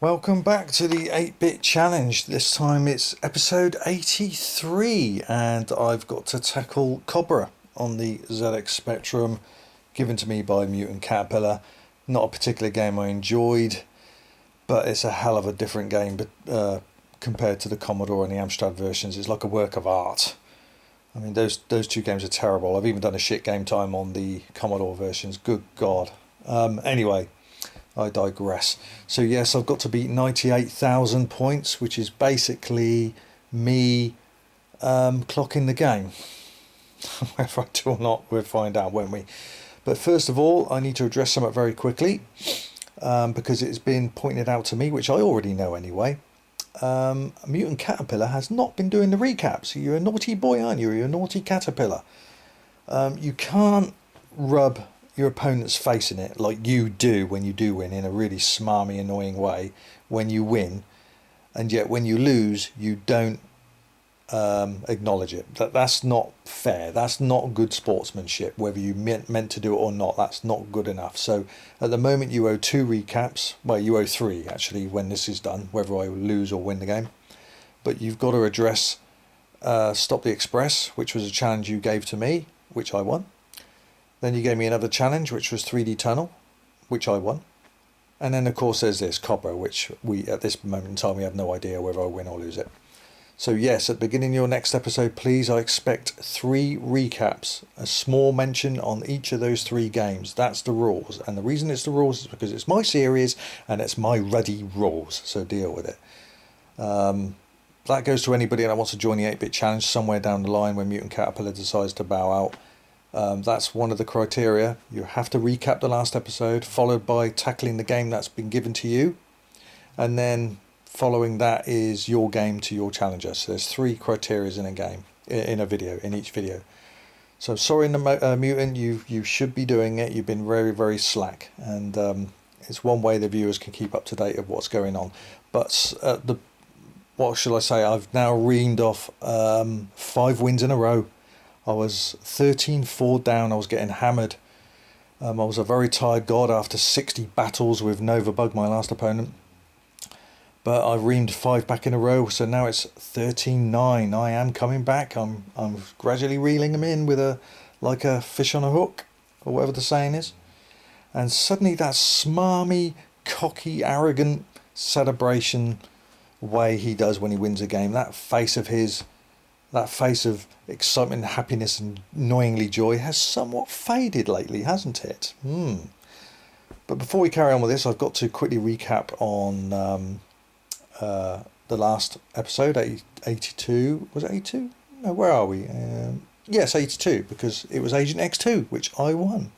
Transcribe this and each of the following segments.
Welcome back to the 8-bit challenge. This time it's episode 83 and I've got to tackle Cobra on the ZX Spectrum, given to me by Mutant Catterpillar. Not a particular game I enjoyed, but it's a hell of a different game compared to the Commodore and the Amstrad versions. It's like a work of art. I mean, those two games are terrible. I've even done a shit game time on the Commodore versions. Good God. Anyway, I digress. So yes, I've got to beat 98,000 points, which is basically me clocking the game. Whether I do or not, we'll find out, won't we? But first of all, I need to address something very quickly, because it's been pointed out to me, which I already know anyway. Mutant Catterpillar has not been doing the recaps. You're a naughty boy, aren't you? You're a naughty caterpillar. You can't rub your opponent's face in it like you do when you do win, in a really smarmy, annoying way when you win, and yet when you lose you don't acknowledge it. That's not fair. That's not good sportsmanship. Whether you meant to do it or not, that's not good enough. So at the moment you owe 2 recaps. Well, you owe 3 actually when this is done, whether I lose or win the game. But you've got to address Stop the Express, which was a challenge you gave to me, which I won. Then you gave me another challenge, which was 3D Tunnel, which I won. And then, of course, there's this Cobra, which we, at this moment in time, we have no idea whether I win or lose it. So, yes, at the beginning of your next episode, please, I expect 3 recaps, a small mention on each of those 3 games. That's the rules. And the reason it's the rules is because it's my series and it's my ruddy rules. So deal with it. That goes to anybody that wants to join the 8-bit challenge somewhere down the line when Mutant Catterpillar decides to bow out. That's one of the criteria. You have to recap the last episode, followed by tackling the game that's been given to you, and then following that is your game to your challenger. So there's 3 criteria in a game, in a video, in each video. So sorry, Mutant, you should be doing it. You've been very, very slack, and it's one way the viewers can keep up to date of what's going on. But what shall I say? I've now reamed off 5 wins in a row. I was 13-4 down. I was getting hammered. I was a very tired god after 60 battles with Nova Bug, my last opponent. But I reamed 5 back in a row, so now it's 13-9. I am coming back. I'm gradually reeling them in with like a fish on a hook, or whatever the saying is. And suddenly that smarmy, cocky, arrogant celebration way he does when he wins a game, that face of his, that face of excitement, happiness and annoyingly joy has somewhat faded lately, hasn't it? But before we carry on with this, I've got to quickly recap on the last episode, 82. Was it 82? No, where are we? Yes, 82, because it was Agent X2, which I won.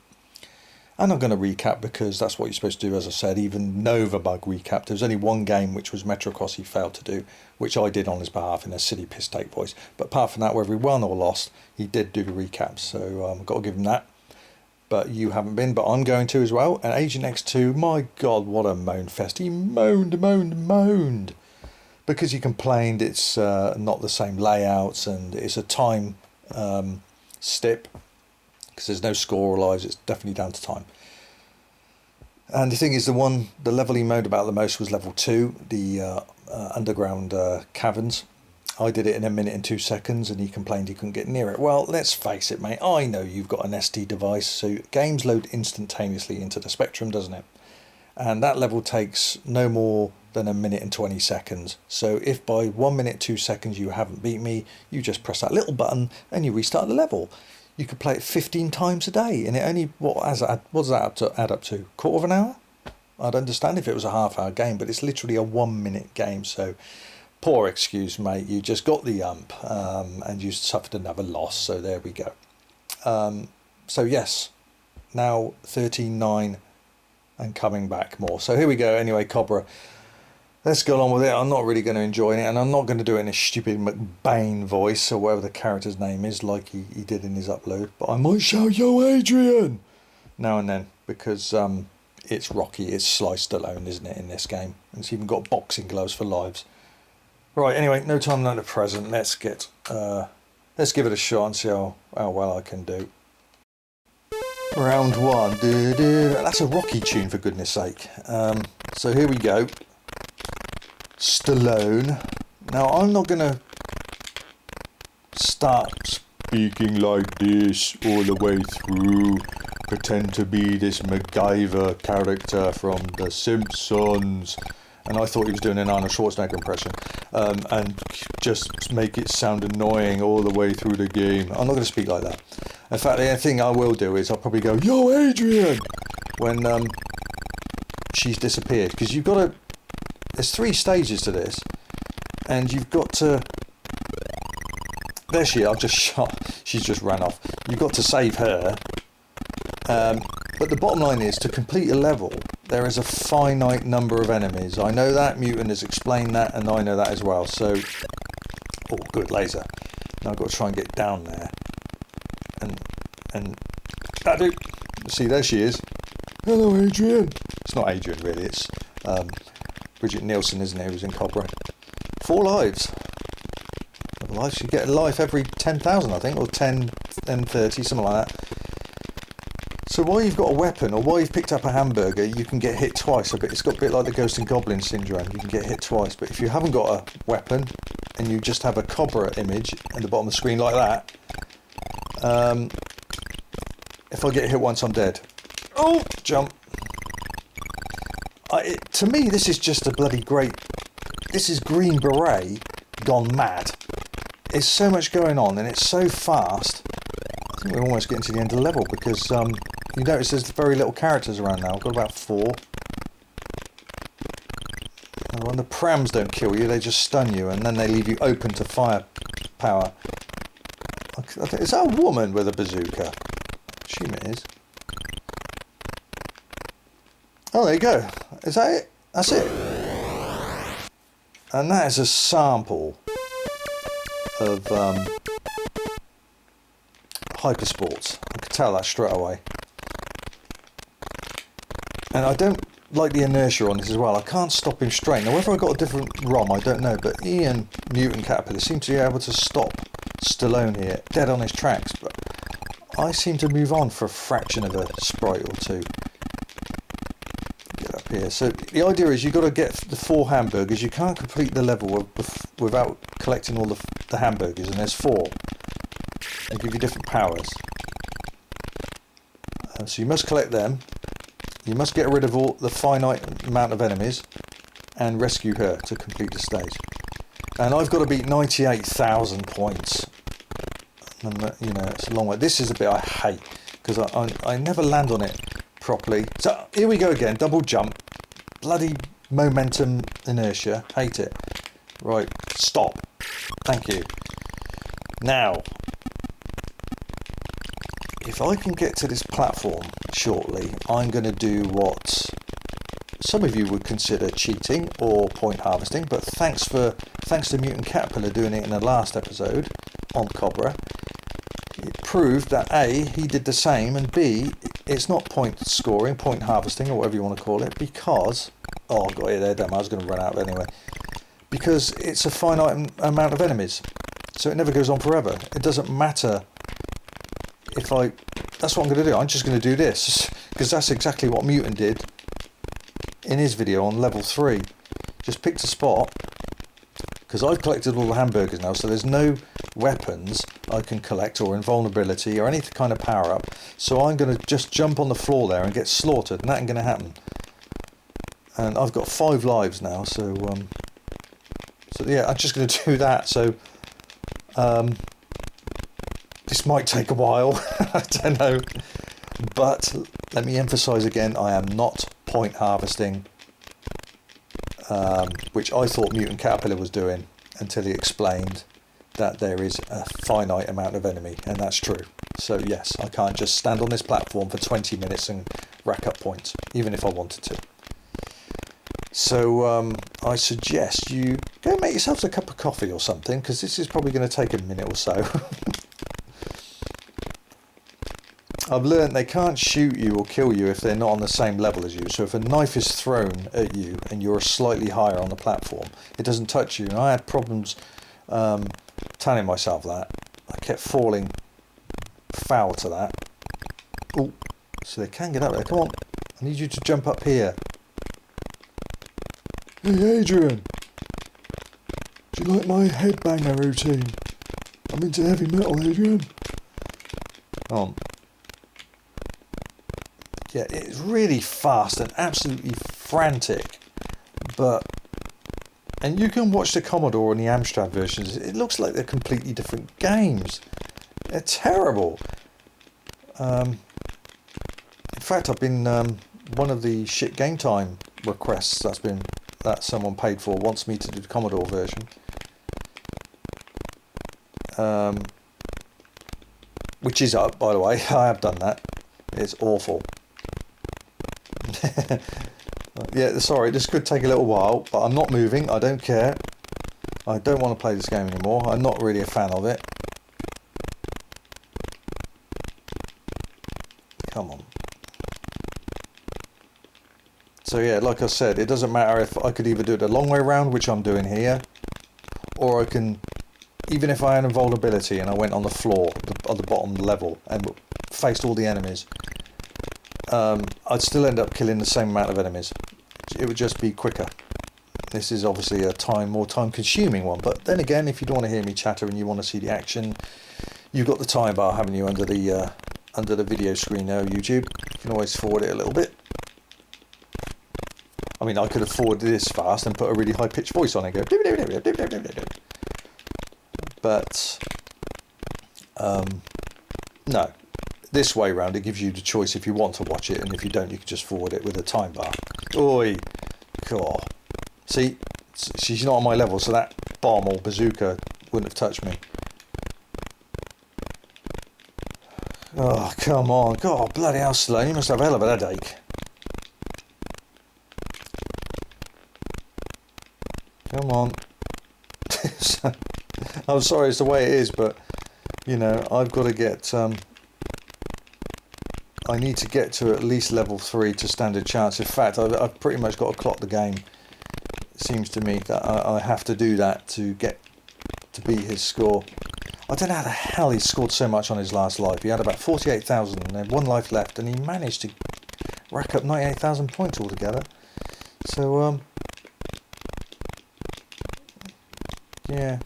And I'm going to recap because that's what you're supposed to do, as I said. Even Nova Bug recapped. There was only one game, which was Metrocross, he failed to do, which I did on his behalf in a silly piss take voice. But apart from that, whether he won or lost, he did do the recaps. So I've got to give him that. But you haven't been, but I'm going to as well. And Agent X2, my God, what a moan fest. He moaned. Because he complained it's not the same layouts and it's a time stip. Because there's no score or lives, it's definitely down to time. And the thing is, the level he moaned about the most was level 2, the underground caverns. I did it in 1 minute and 2 seconds and he complained he couldn't get near it. Well, let's face it, mate, I know you've got an SD device, so games load instantaneously into the Spectrum, doesn't it? And that level takes no more than 1 minute and 20 seconds. So if by 1 minute 2 seconds you haven't beat me, you just press that little button and you restart the level. You could play it 15 times a day, and it only, what does that add up to? Quarter of an hour? I'd understand if it was a half-hour game, but it's literally a 1 minute game, so poor excuse, mate. You just got the ump, and you suffered another loss, so there we go. So yes, now 13-9 and coming back more. So here we go, anyway, Cobra. Let's go on with it. I'm not really going to enjoy it, and I'm not going to do it in a stupid McBain voice or whatever the character's name is, like he did in his upload. But I might shout, "Yo, Adrian!" now and then, because it's Rocky, it's Sly Stallone, isn't it, in this game? And it's even got boxing gloves for lives. Right, anyway, no time like the present. Let's give it a shot and see how well I can do. Round 1. That's a Rocky tune, for goodness sake. So here we go. Stallone. Now, I'm not going to start speaking like this all the way through, pretend to be this MacGyver character from The Simpsons, and I thought he was doing an Arnold Schwarzenegger impression, and just make it sound annoying all the way through the game. I'm not going to speak like that. In fact, the only thing I will do is I'll probably go, "Yo, Adrian," when she's disappeared, because you've got to, there's 3 stages to this, and you've got to, there she is, I've just shot, she's just ran off. You've got to save her, but the bottom line is, to complete a level, there is a finite number of enemies. I know that, Mutant has explained that, and I know that as well, so, oh, good, laser. Now I've got to try and get down there, and that do, see, there she is. Hello, Adrian. It's not Adrian, really, it's Bridget Nielsen, isn't it, who's in Cobra. 4 lives. Lives, you get a life every 10,000, I think, or 10 and 30, something like that. So while you've got a weapon, or while you've picked up a hamburger, you can get hit twice. It's got a bit like the Ghost and Goblin syndrome. You can get hit twice. But if you haven't got a weapon, and you just have a Cobra image at the bottom of the screen like that, if I get hit once, I'm dead. Oh, jump. To me, this is just a bloody great... This is Green Beret gone mad. There's so much going on, and it's so fast. I think we're almost getting to the end of the level, because you notice there's very little characters around now. I've got about 4. And the prams don't kill you, they just stun you, and then they leave you open to firepower. Is that a woman with a bazooka? I assume it is. Oh, there you go. Is that it? That's it. And that is a sample of Hypersports. I could tell that straight away. And I don't like the inertia on this as well. I can't stop him straight. Now, whether I got a different ROM, I don't know. But Ian Mutant Catterpillar seemed to be able to stop Stallone here, dead on his tracks. But I seem to move on for a fraction of a sprite or 2. Get up here. So the idea is you've got to get the 4 hamburgers. You can't complete the level without collecting all the hamburgers, and there's 4. They give you different powers. So you must collect them. You must get rid of all the finite amount of enemies and rescue her to complete the stage. And I've got to beat 98,000 points. And, you know, it's a long way. This is a bit I hate, because I never land on it properly. So here we go again, double jump. Bloody momentum inertia. Hate it. Right, stop. Thank you. Now, if I can get to this platform shortly, I'm going to do what some of you would consider cheating or point harvesting, but thanks to Mutant Catterpillar doing it in the last episode on Cobra, it proved that A, he did the same, and B, it's not point scoring, point harvesting, or whatever you want to call it, because, oh, I got it there, damn, I was going to run out anyway, because it's a finite amount of enemies, so it never goes on forever. It doesn't matter if that's what I'm going to do. I'm just going to do this, because that's exactly what Mutant did in his video on level 3. Just picked a spot, because I've collected all the hamburgers now, so there's no weapons I can collect, or invulnerability, or any kind of power up. So I'm going to just jump on the floor there and get slaughtered, and that ain't going to happen. And I've got 5 lives now, so yeah, I'm just going to do that. So this might take a while, I don't know, but let me emphasise again, I am not point harvesting, which I thought Mutant Catterpillar was doing until he explained that there is a finite amount of enemy, and that's true. So yes, I can't just stand on this platform for 20 minutes and rack up points, even if I wanted to. So I suggest you go make yourselves a cup of coffee or something, because this is probably going to take a minute or so. I've learned they can't shoot you or kill you if they're not on the same level as you. So if a knife is thrown at you and you're slightly higher on the platform, it doesn't touch you. And I had problems telling myself that. I kept falling foul to that. Oh, so they can get up there. Come on, I need you to jump up here. Hey, Adrian. Do you like my headbanger routine? I'm into heavy metal, Adrian. Oh. Yeah, it's really fast and absolutely frantic. But... And you can watch the Commodore and the Amstrad versions. It looks like they're completely different games. They're terrible. In fact, I've been... one of the shit game time requests that someone paid for wants me to do the Commodore version. Which is up, by the way. I have done that. It's awful. Yeah, sorry, this could take a little while, but I'm not moving. I don't care. I don't want to play this game anymore. I'm not really a fan of it. Come on. So yeah, like I said, it doesn't matter if I could either do it the long way round, which I'm doing here, or I can, even if I had a vulnerability and I went on the floor, on the bottom level, and faced all the enemies, I'd still end up killing the same amount of enemies. It would just be quicker. This is obviously a more time-consuming one, but then again, if you don't want to hear me chatter and you want to see the action, you've got the time bar, haven't you, under the video screen there, YouTube. You can always forward it a little bit. I mean, I could have forwarded this fast and put a really high-pitched voice on it, go... But, no. This way round, it gives you the choice if you want to watch it, and if you don't, you can just forward it with a time bar. Oi! God. See? She's not on my level, so that bomb or bazooka wouldn't have touched me. Oh, come on. God, bloody hell, Sloan. You must have a hell of a headache. Come on. I'm sorry, it's the way it is, but, you know, I've got to get... I need to get to at least level 3 to stand a chance. In fact, I've pretty much got to clock the game. It seems to me that I have to do that to beat his score. I don't know how the hell he scored so much on his last life. He had about 48,000 and had 1 life left, and he managed to rack up 98,000 points altogether. So, yeah.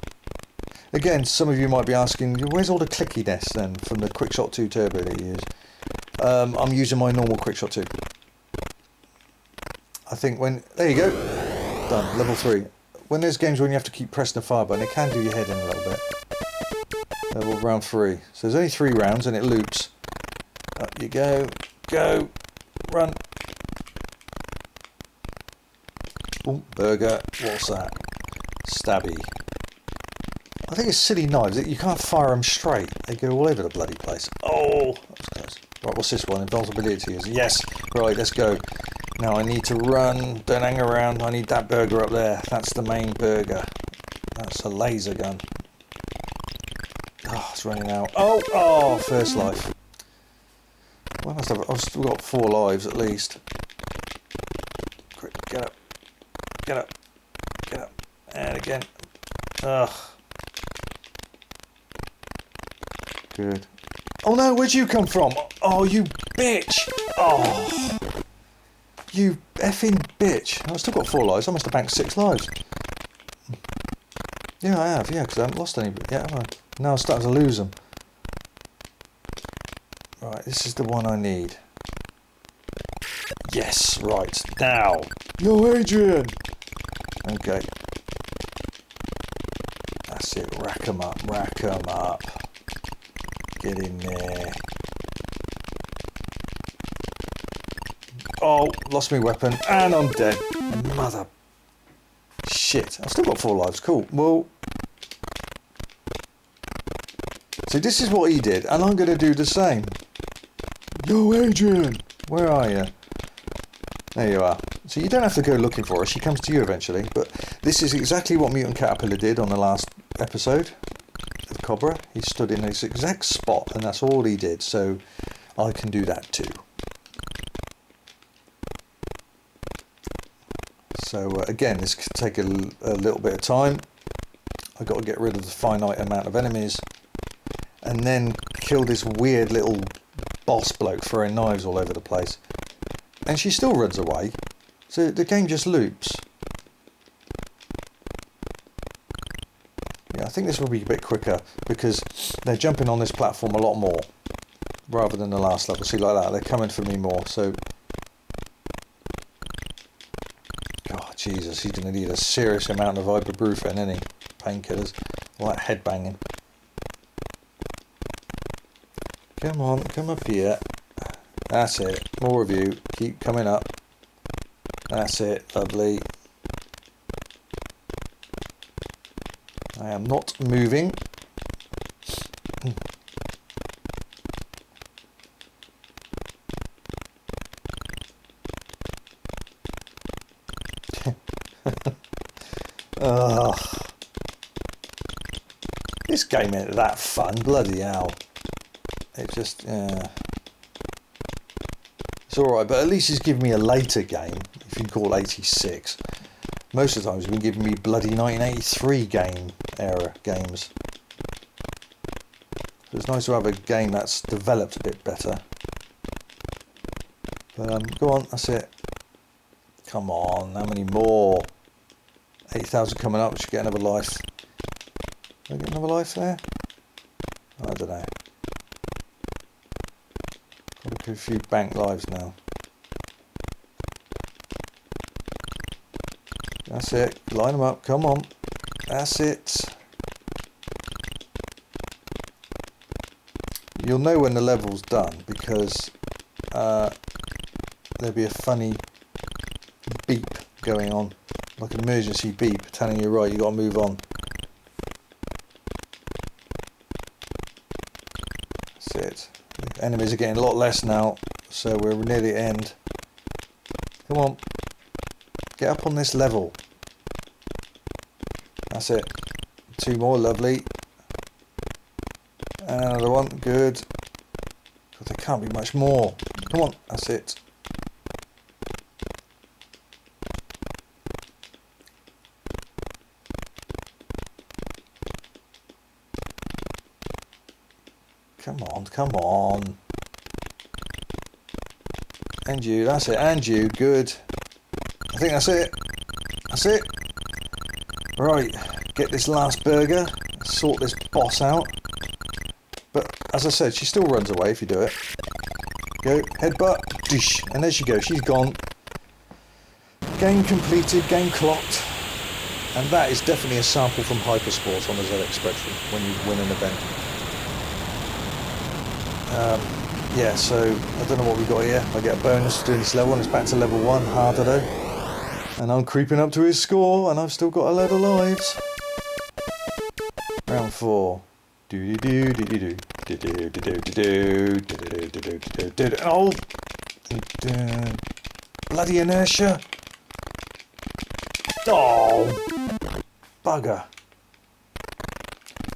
Again, some of you might be asking, where's all the clickiness then from the Quickshot 2 Turbo that you use? I'm using my normal Quickshot 2. I think when... There you go. Done. Level 3. When there's games when you have to keep pressing the fire button, it can do your head in a little bit. Level round 3. So there's only 3 rounds and it loops. Up you go. Go. Run. Oh, burger. What's that? Stabby. I think it's silly knives. You can't fire them straight. They go all over the bloody place. Oh, that was close. Right, what's this one? Invulnerability is. Yes. Right, let's go. Now I need to run. Don't hang around. I need that burger up there. That's the main burger. That's a laser gun. Oh, it's running out. Oh, oh, first life. Well, I must have. I've still got 4 lives at least. Quick, get up. Get up. Get up. And again. Ugh. Good. Oh no, where'd you come from? Oh, you bitch! Oh. You effing bitch. I've still got 4 lives. I must have banked 6 lives. Yeah, I have. Yeah, because I haven't lost any yet, have I? Now I'm starting to lose them. Right, this is the one I need. Yes, right. Now. Yo, Adrian! Okay. That's it. Rack 'em up. Rack 'em up. Get in there. Oh, lost my weapon. And I'm dead. Mother. Shit. I've still got 4 lives. Cool. Well. See, this is what he did. And I'm going to do the same. Yo, Adrian. Where are you? There you are. So you don't have to go looking for her. She comes to you eventually. But this is exactly what Mutant Catterpillar did on the last episode. Of Cobra. He stood in this exact spot and that's all he did, so I can do that too. So again, this could take a little bit of time. I've got to get rid of the finite amount of enemies and then kill this weird little boss bloke throwing knives all over the place, and she still runs away, so the game just loops. think this will be a bit quicker because they're jumping on this platform a lot more rather than the last level. See, like that, they're coming for me more. So, oh Jesus, he's going to need a serious amount of ibuprofen, isn't he? Painkillers, all that head banging. Come on, come up here. That's it. More of you. Keep coming up. That's it. Lovely. I am not moving. This game ain't that fun. Bloody hell. It just, it's alright, but at least he's giving me a later game, if you can call 86. Most of the time he's been giving me bloody 1983 era games. So it's nice to have a game that's developed a bit better. But go on, that's it. Come on, how many more? 8,000 coming up, we should get another life. Did I get another life there? I don't know. Got a few bank lives now. That's it. Line them up. Come on. That's it. You'll know when the level's done because there'll be a funny beep going on, like an emergency beep telling you, right, you got to move on. That's it. The enemies are getting a lot less now, so we're near the end. Come on. Get up on this level. That's it. 2 more, lovely. And another one, good. God, there can't be much more. Come on, that's it. Come on, come on. And you, that's it, and you, good. I think that's it. That's it. Right, get this last burger, sort this boss out. But as I said, she still runs away if you do it. Go, headbutt, dish, and there she goes, she's gone. Game completed, game clocked. And that is definitely a sample from Hypersports on the ZX Spectrum when you win an event. Yeah, so I don't know what we got here. I get a bonus for doing this level, and it's back to level 1, harder though. And I'm creeping up to his score, and I've still got a load of lives. Round 4. Oh! Bloody inertia! Oh! Bugger.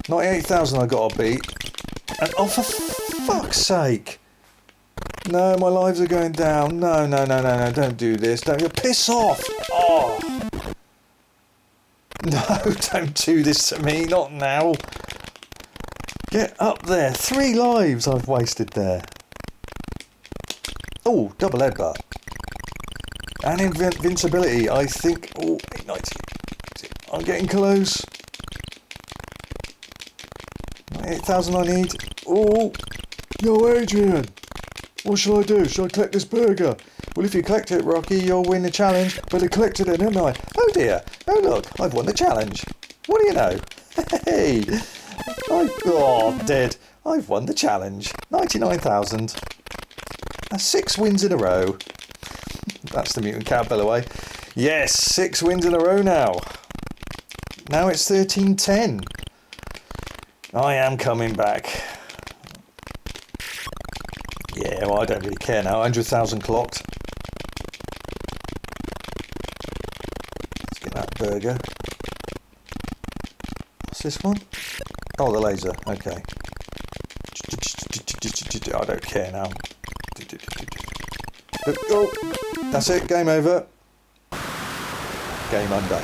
98,000 I got to beat. And oh, for fuck's sake! No, my lives are going down. No, no, no, no, no, don't do this. Don't you piss off! Oh! No, don't do this to me, not now. Get up there. 3 lives I've wasted there. Oh, double headbutt. And invincibility, I think. Oh, 890. I'm getting close. 8,000 I need. Oh! Yo, Adrian! What shall I do? Shall I collect this burger? Well, if you collect it, Rocky, you'll win the challenge. But I collected it, didn't I? Oh dear. Oh look, I've won the challenge. What do you know? Hey! Oh, dead. I've won the challenge. 99,000. That's 6 wins in a row. That's the Mutant Catterpillar way. Yes, 6 wins in a row now. Now it's 13-10. I am coming back. Yeah, well, I don't really care now. 100,000 clocked. Let's get that burger. What's this one? Oh, the laser. Okay. I don't care now. Oh, that's it. Game over. Game under.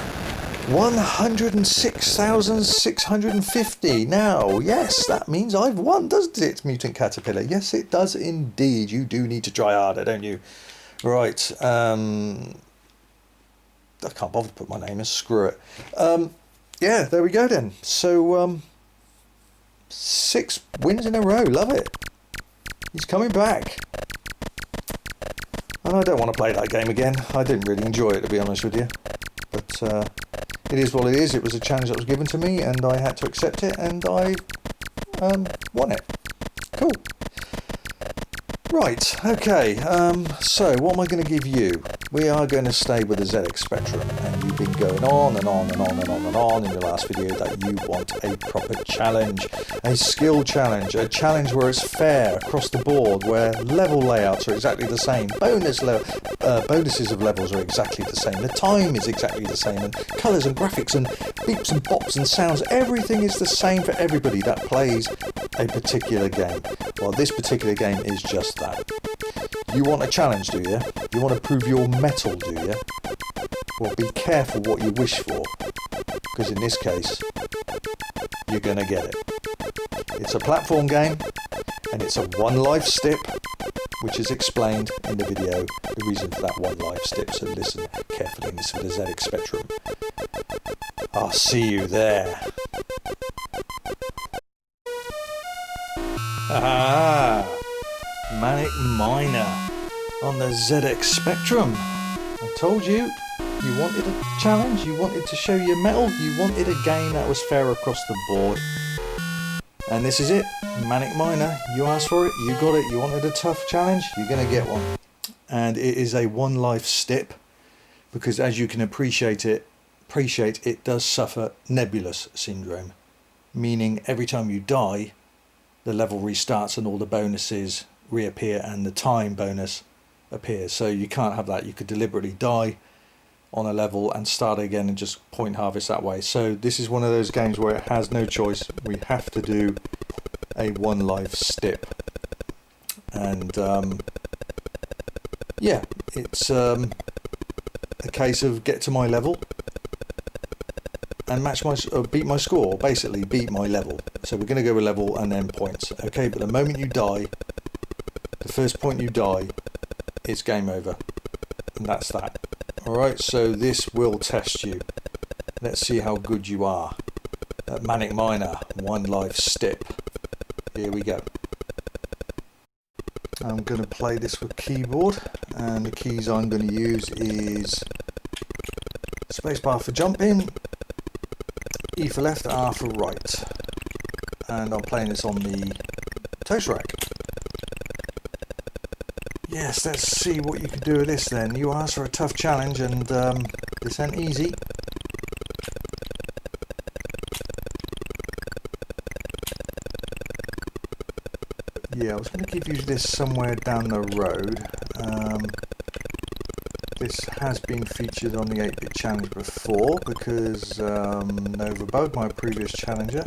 106,650 now. Yes, that means I've won, doesn't it, Mutant Catterpillar? Yes, it does indeed. You do need to try harder, don't you? Right. I can't bother to put my name in. Screw it. yeah, there we go then. So 6 wins in a row. Love it. He's coming back. And I don't want to play that game again. I didn't really enjoy it, to be honest with you. But it is what it is. It was a challenge that was given to me, and I had to accept it, and I won it. Cool. Right, okay, so what am I going to give you? We are going to stay with the ZX Spectrum, and you've been going on and on and on and on and on in your last video that you want a proper challenge, a skill challenge, a challenge where it's fair across the board, where level layouts are exactly the same, bonuses of levels are exactly the same, the time is exactly the same, and colours and graphics and beeps and bops and sounds, everything is the same for everybody that plays a particular game. Well, this particular game is just that. You want a challenge, do you? You want to prove your mettle, do you? Well, be careful what you wish for, because in this case, you're going to get it. It's a platform game, and it's a one life stip, which is explained in the video, the reason for that one life stip, so listen carefully. This is for the ZX Spectrum. I'll see you there. Ah, Manic Miner on the ZX Spectrum. I told you, you wanted a challenge, you wanted to show your mettle, you wanted a game that was fair across the board. And this is it, Manic Miner. You asked for it, you got it, you wanted a tough challenge, you're going to get one. And it is a one life stip, because as you can appreciate, it does suffer nebulous syndrome. Meaning every time you die, the level restarts and all the bonuses reappear and the time bonus appears. So you can't have that. You could deliberately die on a level and start again and just point harvest that way. So this is one of those games where it has no choice. We have to do a one life stip. And yeah, it's a case of get to my level and match my beat my score, basically beat my level. So we're going to go with level and then points. Okay, but the moment you die, the first point you die, it's game over. And that's that. Alright, so this will test you. Let's see how good you are at Manic Miner, one life stip. Here we go. I'm going to play this with keyboard, and the keys I'm going to use is spacebar for jumping, E for left, R for right. And I'm playing this on the toast rack. Yes, let's see what you can do with this then. You asked for a tough challenge, and this ain't easy. Yeah, I was going to give you this somewhere down the road. This has been featured on the 8-bit challenge before, because Novabug, my previous challenger,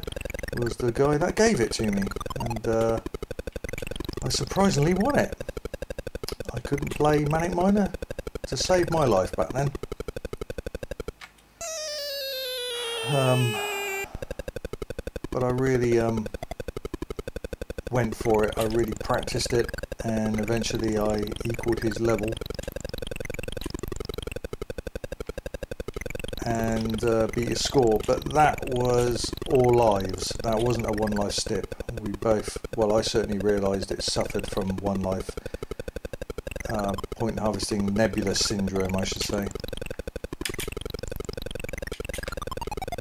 was the guy that gave it to me, and I surprisingly won it. I couldn't play Manic Miner to save my life back then. But I really went for it. I really practiced it, and eventually I equaled his level. And beat his score, but that was all lives. That wasn't a one life stip. We both, well, I certainly realised it suffered from one life point harvesting nebulous syndrome, I should say.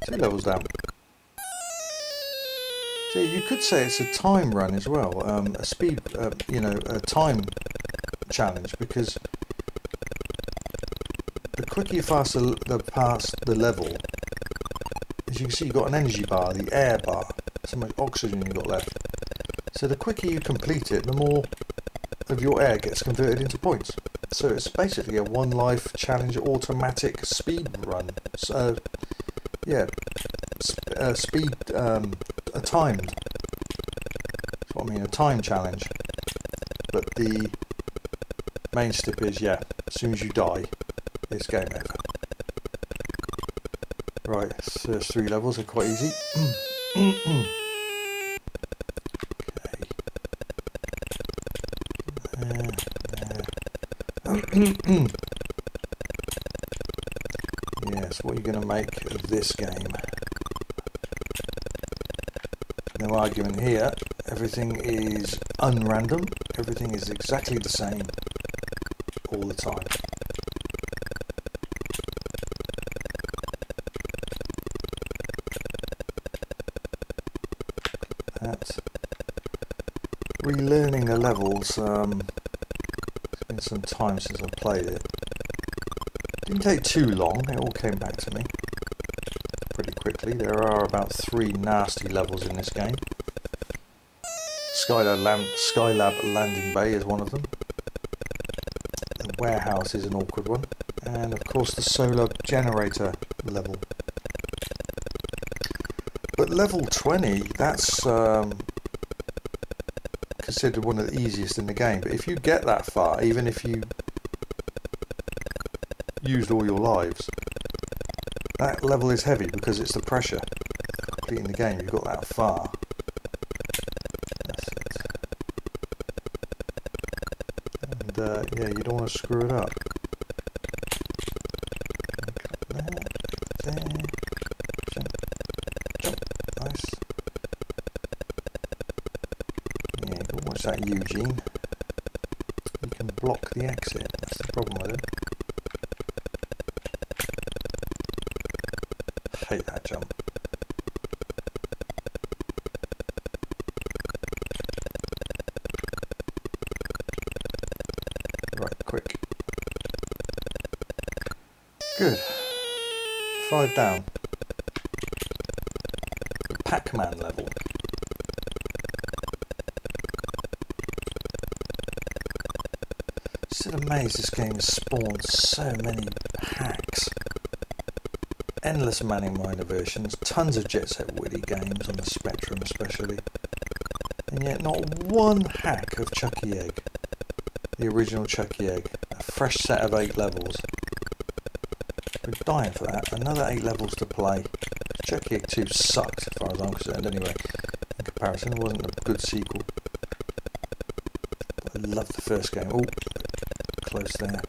2 levels down. So you could say it's a time run as well, a speed, a time challenge, because the quicker you pass the level, as you can see, you've got an energy bar, the air bar, so much oxygen you've got left. So the quicker you complete it, the more of your air gets converted into points. So it's basically a one life challenge automatic speed run. So yeah, speed, a timed. That's what I mean, a time challenge. But the main stip is, yeah, as soon as you die, it's game over. Right, so there's 3 levels, they're quite easy. Okay. Yes, what are you going to make of this game? argument here. Everything is unrandom. Everything is exactly the same all the time. That. Relearning the levels. It's been some time since I played it. Didn't take too long. It all came back to me pretty quickly. There are about 3 nasty levels in this game. Skylab Landing Bay is one of them. The warehouse is an awkward one. And of course the solar generator level. But level 20, that's considered one of the easiest in the game. But if you get that far, even if you used all your lives, that level is heavy because it's the pressure completing the game. You've got that far. That's it. And yeah, you don't want to screw it up. There, jump, nice. Yeah, but watch that, Eugene. You can block the exit. That's the problem with it. Hate that jump. Right, quick. Good. 5 down. The Pac-Man level. Still amazed this game has spawned so many hacks. Endless Manic Miner versions, tons of Jet Set Willy games on the Spectrum especially, and yet not one hack of Chucky Egg, the original Chucky Egg, a fresh set of 8 levels. We're dying for that, another 8 levels to play. Chucky Egg 2 sucked as far as I'm concerned anyway, in comparison. It wasn't a good sequel, but I loved the first game. Oh, close there.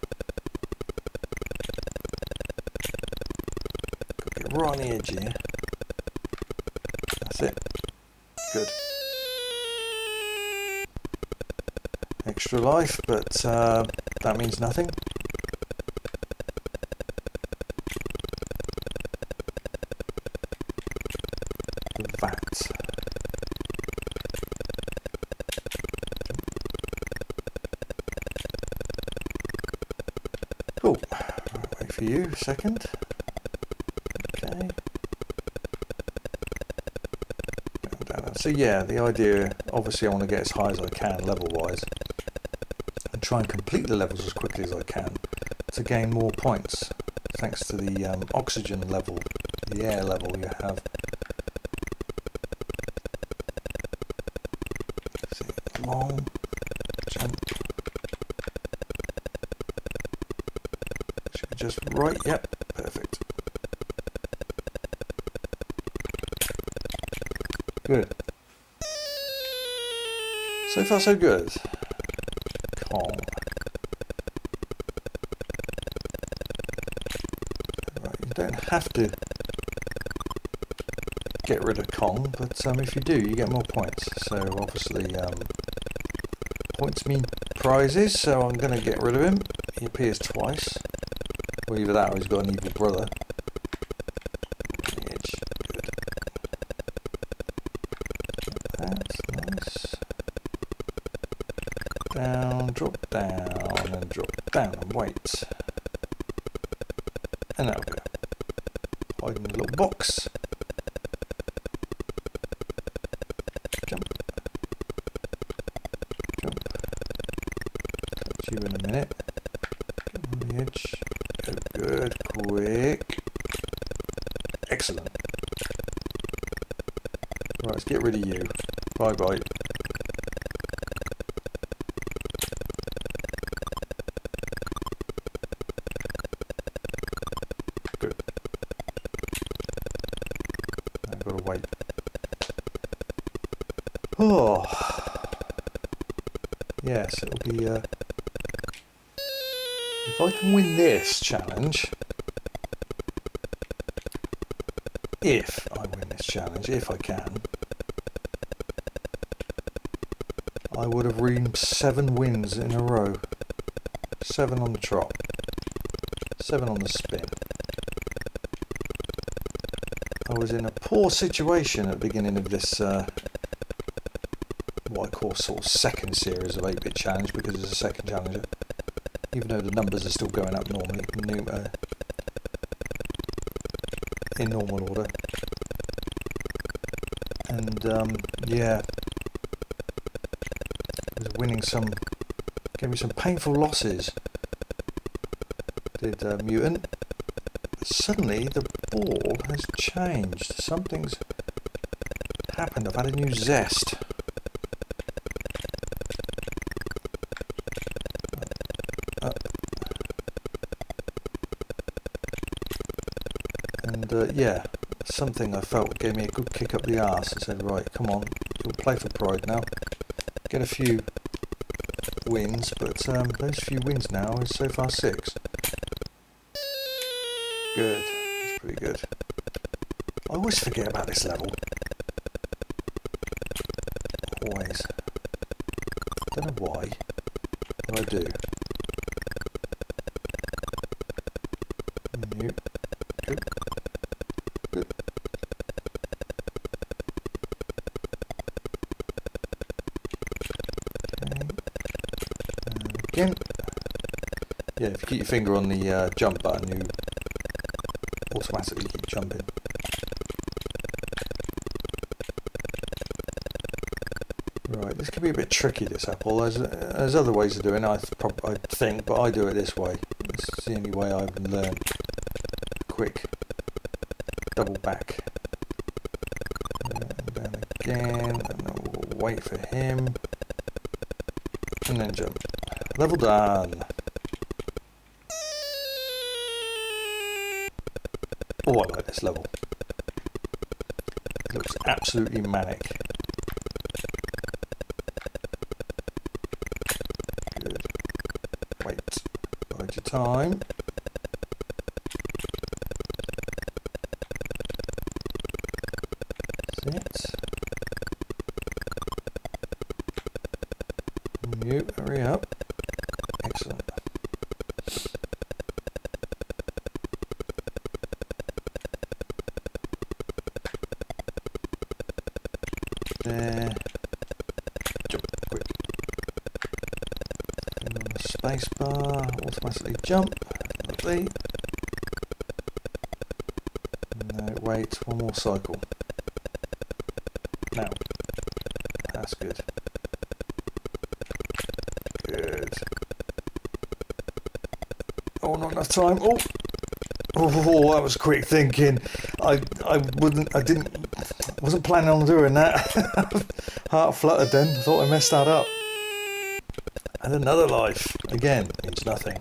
Right on the edge here. That's it. Good. Extra life, but that means nothing. That. Cool. Right, wait for you a second. Okay. So yeah, the idea, obviously I want to get as high as I can level-wise and try and complete the levels as quickly as I can to gain more points, thanks to the oxygen level, the air level you have. See, long jump. Should be just right, yep, perfect. Good. So far so good. Kong. Right, you don't have to get rid of Kong, but if you do, you get more points. So obviously, points mean prizes, so I'm going to get rid of him. He appears twice. Well, either that or he's got an evil brother. That's nice. Down, drop down, and drop down, and wait. And there we go. Hide in the little box. Jump. Jump. Touch you in a minute. Get on the edge. Go good, quick. Excellent. Right, let's get rid of you. Bye bye. Good. I've got to wait. Oh. Yes, it'll be, if I can win this challenge, if I can, screen 7 wins in a row. 7 on the trot. 7 on the spin. I was in a poor situation at the beginning of this, what I call sort of second series of 8-bit challenge, because it's a second challenger. Even though the numbers are still going up normally, in normal order. And yeah, I was winning some, gave me some painful losses. Did Mutant. Suddenly the ball has changed. Something's happened. I've had a new zest. And yeah, something I felt gave me a good kick up the arse and said, right, come on, you'll play for pride now. Get a few wins, but those few wins now is so far 6. Good, that's pretty good. I always forget about this level. Always. Don't know why, but I do. Good. Good. Okay. Again. Yeah, if you keep your finger on the jump button, you automatically keep jumping. Right, this could be a bit tricky, this apple. There's other ways of doing it, I think, but I do it this way. It's the only way I've learned. Quick double back. And down again, and then we'll wait for him. And then jump. Level done. Oh, I like this level. It looks absolutely manic. Good. Wait. Bide your time. Sit. You, hurry up. Excellent. There. Jump, quick. And on the space bar, automatically jump. Lovely. No, wait, one more cycle. Now. That's good. Good. Oh, not enough time. Oh, oh, that was quick thinking. I wasn't planning on doing that. Heart fluttered then. Thought I messed that up. And another life. Again, means nothing.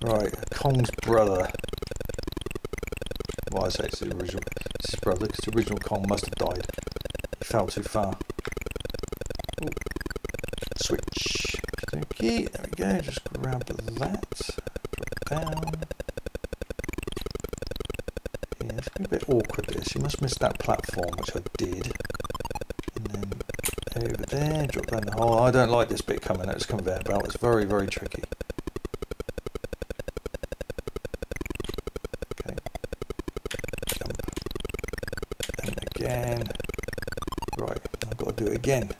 Right, Kong's brother. Well, I say it's the original. It's his brother, because the original Kong must have died. He fell too far. Ooh. Switch. Okay, there we go. Just grab that. Drop down. Yeah, it's a bit awkward this. You must miss that platform, which I did. And then over there, drop down the hole. I don't like this bit coming out. This conveyor belt. It's very, very tricky. Okay. Jump. And again. Right, I've got to do it again.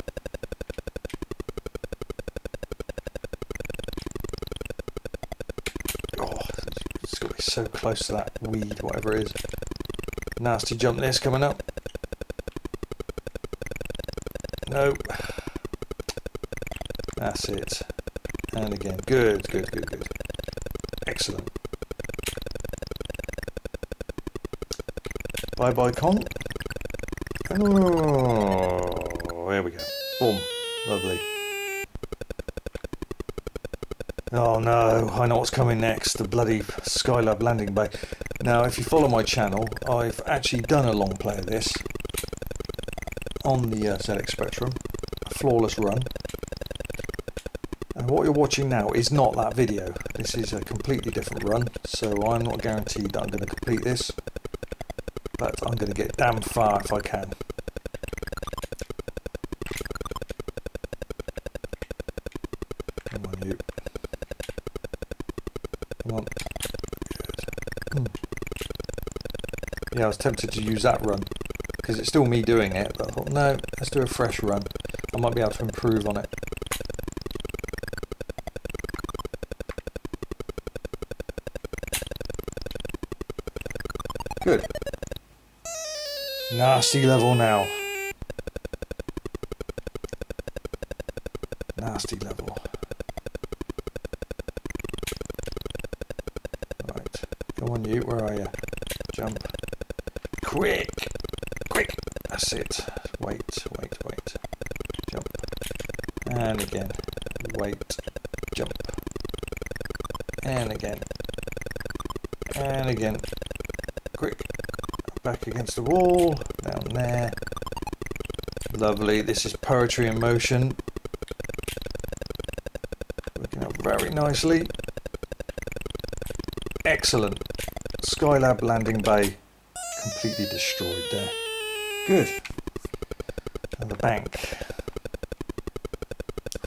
Oh, it's got to be so close to that weed, whatever it is. Nasty jump this coming up. No. That's it. And again. Good, good, good, good. Excellent. Bye bye, Kong. Oh, there we go. Boom. Lovely. Oh no, I know what's coming next. The bloody Skylab landing bay. Now, if you follow my channel, I've actually done a long play of this on the ZX Spectrum, a flawless run. And what you're watching now is not that video. This is a completely different run, so I'm not guaranteed that I'm going to complete this, but I'm going to get damn far if I can. Yeah, I was tempted to use that run because it's still me doing it, but I thought, no, let's do a fresh run. I might be able to improve on it. Good. Nasty level now. Nasty level. Right. Come on, you. Where are you? Jump. Quick! Quick! That's it. Wait, wait, wait. Jump. And again. Wait. Jump. And again. And again. Quick. Back against the wall. Down there. Lovely. This is poetry in motion. Working out very nicely. Excellent. Skylab landing bay. Completely destroyed there. Good. And the bank.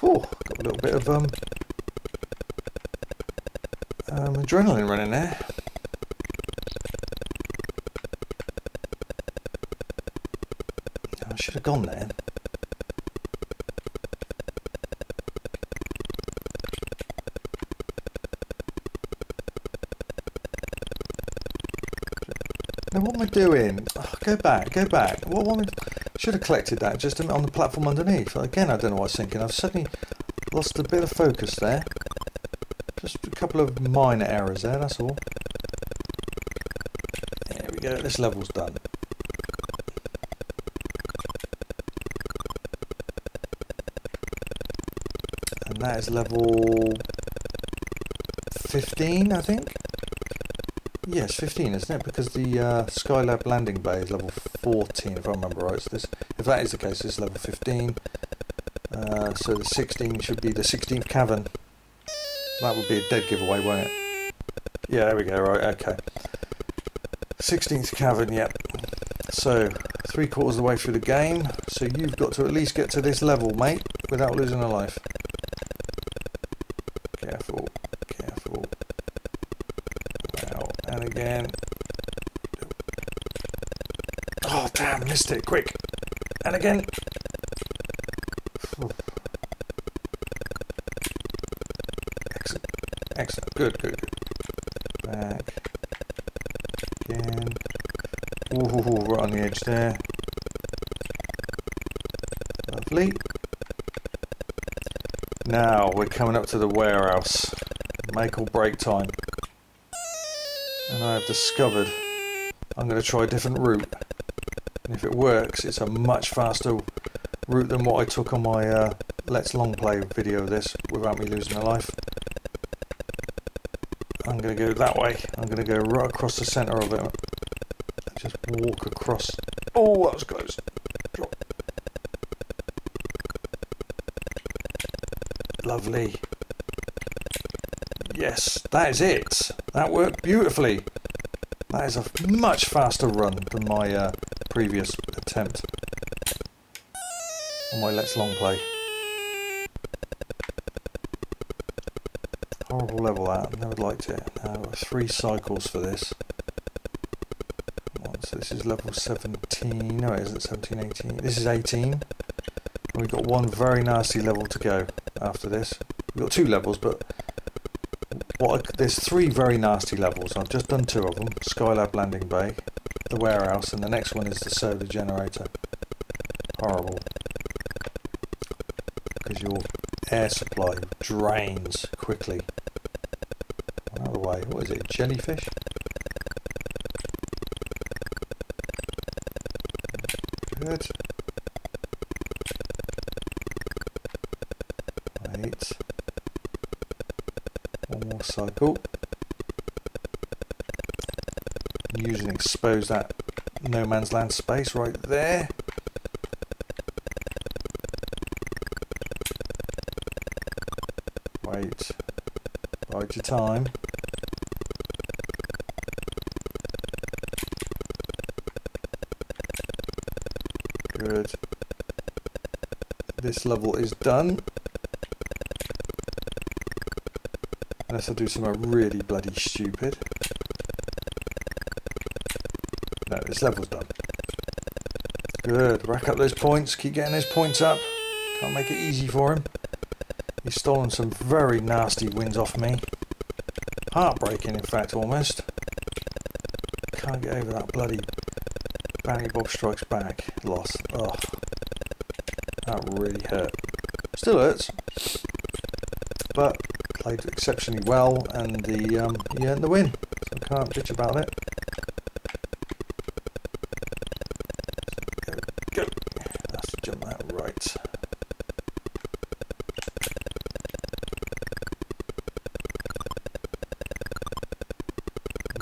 Oh, got a little bit of adrenaline running there. I should have gone there. Now what am I doing? Oh, go back, go back. What am I... Should have collected that just on the platform underneath. Again, I don't know what I was thinking. I've suddenly lost a bit of focus there. Just a couple of minor errors there, that's all. There we go, this level's done. And that is level 15, I think? Yes, 15, isn't it? Because the Skylab landing bay is level 14, if I remember right. So this, if that is the case, this is level 15. So the 16 should be the 16th cavern. That would be a dead giveaway, won't it? Yeah, there we go, right, okay. 16th cavern, yep. So, 3/4 of the way through the game. So you've got to at least get to this level, mate, without losing a life. Careful, careful. Wow, and again. Oh, damn, missed it, quick. And again. Excellent, excellent, good, good, good. Back. Again. Ooh, right on the edge there. Lovely. Now we're coming up to the warehouse. Make or break time. And I have discovered I'm going to try a different route. And if it works, it's a much faster route than what I took on my Let's Long Play video of this without me losing a life. I'm going to go that way. I'm going to go right across the centre of it. Just walk across. Oh, that was close. Drop. Lovely. Yes, that is it. That worked beautifully. That is a much faster run than my previous attempt on my Let's Long Play. Horrible level that. I never liked it. Now 3 cycles for this. So this is level 17. No, it isn't 17, 18. This is 18. And we've got one very nasty level to go after this. We've got 2 levels, but there's 3 very nasty levels. I've just done 2 of them. Skylab landing bay, the warehouse, and the next one is the solar generator. Horrible. Because your air supply drains quickly. Another way. What is it? Jellyfish? Good. Wait. One more cycle. Use and expose that no man's land space right there. Wait. Bide your time. Good. This level is done. Unless I do something really bloody stupid. No, this level's done. Good. Rack up those points. Keep getting those points up. Can't make it easy for him. He's stolen some very nasty wins off me. Heartbreaking, in fact, almost. Can't get over that bloody Bounty Bob Strikes Back loss. Ugh. That really hurt. Still hurts. But played exceptionally well, and he earned the win. So I can't bitch about it. Go. Let's jump that right.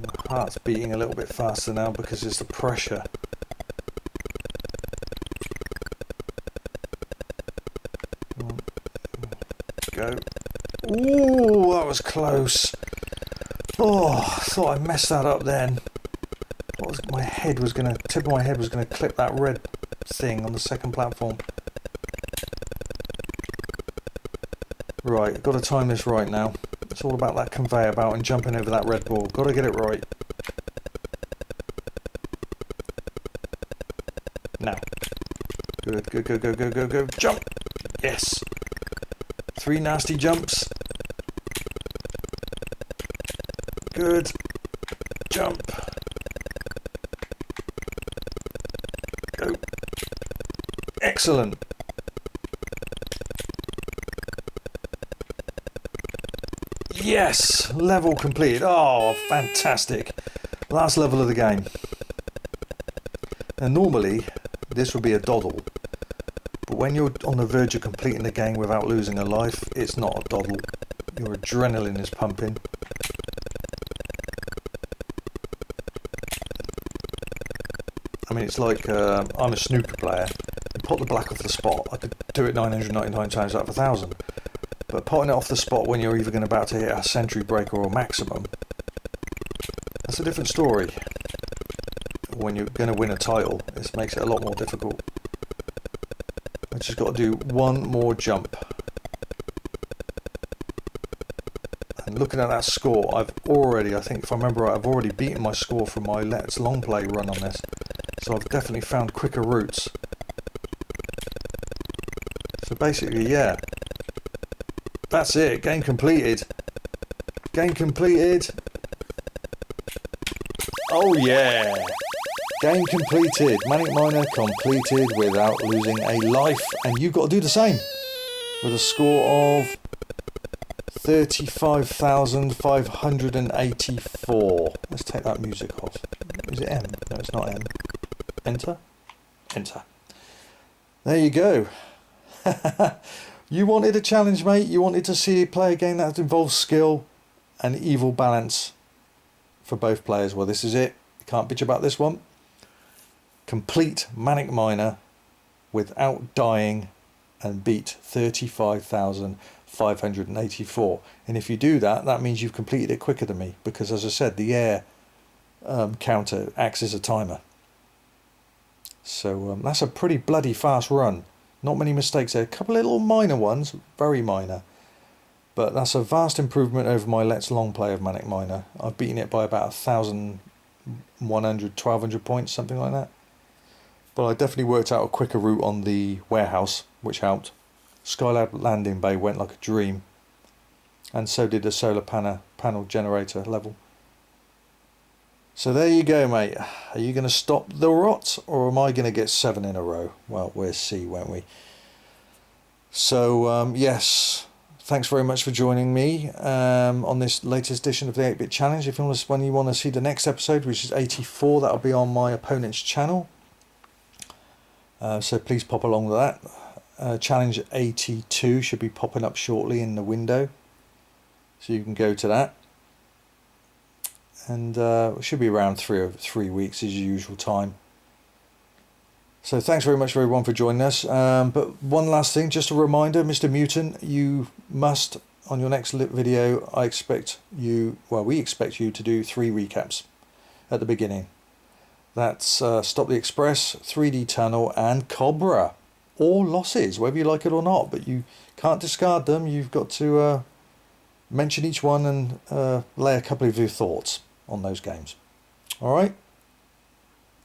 My heart's beating a little bit faster now because it's the pressure. Go. Ooh, that was close. Oh, I thought I messed that up then. Tip of my head was gonna clip that red thing on the second platform. Right, got to time this right now. It's all about that conveyor belt and jumping over that red ball. Got to get it right. Now. Good, good, good, go, go, go, go. Jump! Yes! 3 nasty jumps. Good. Jump. Go. Excellent. Yes! Level completed. Oh, fantastic. Last level of the game. Now normally, this would be a doddle. But when you're on the verge of completing the game without losing a life, it's not a doddle. Your adrenaline is pumping. I mean, it's like I'm a snooker player. You pot the black off the spot. I could do it 999 times out of 1,000. But potting it off the spot when you're either about to hit a century break or a maximum, that's a different story. When you're going to win a title, this makes it a lot more difficult. I just got to do one more jump. And looking at that score, I think if I remember right, I've already beaten my score from my Let's Long Play run on this. So I've definitely found quicker routes. So basically, yeah. That's it. Game completed. Game completed. Oh yeah. Game completed. Manic Miner completed without losing a life. And you've got to do the same. With a score of 35,584. Let's take that music off. Is it M? No, it's not M. Enter? Enter. There you go. You wanted a challenge, mate. You wanted to see play a game that involves skill and evil balance for both players. Well, this is it. You can't bitch about this one. Complete Manic Miner without dying and beat 35,584. And if you do that, that means you've completed it quicker than me, because as I said, the air counter acts as a timer. So that's a pretty bloody fast run. Not many mistakes there. A couple of little minor ones, very minor. But that's a vast improvement over my Let's Long Play of Manic Miner. I've beaten it by about 1,100, 1,200 points, something like that. But I definitely worked out a quicker route on the warehouse, which helped. Skylab Landing Bay went like a dream. And so did the solar panel generator level. So there you go, mate. Are you going to stop the rot, or am I going to get 7 in a row? Well, we'll see, won't we? So, yes, thanks very much for joining me on this latest edition of the 8-Bit Challenge. If you want to see the next episode, which is 84, that'll be on my opponent's channel. So please pop along with that. Challenge 82 should be popping up shortly in the window. So you can go to that. And it should be around 3 weeks is your usual time. So thanks very much everyone for joining us. But one last thing, just a reminder, Mr. Mutant, you must, on your next video, we expect you to do 3 recaps at the beginning. That's Stop the Express, 3D Tunnel, and Cobra. All losses, whether you like it or not, but you can't discard them. You've got to mention each one and lay a couple of your thoughts on those games. All right?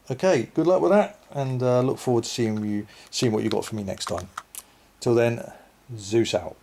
Okay, good luck with that, and look forward to seeing what you got for me next time. Till then, Zeus out.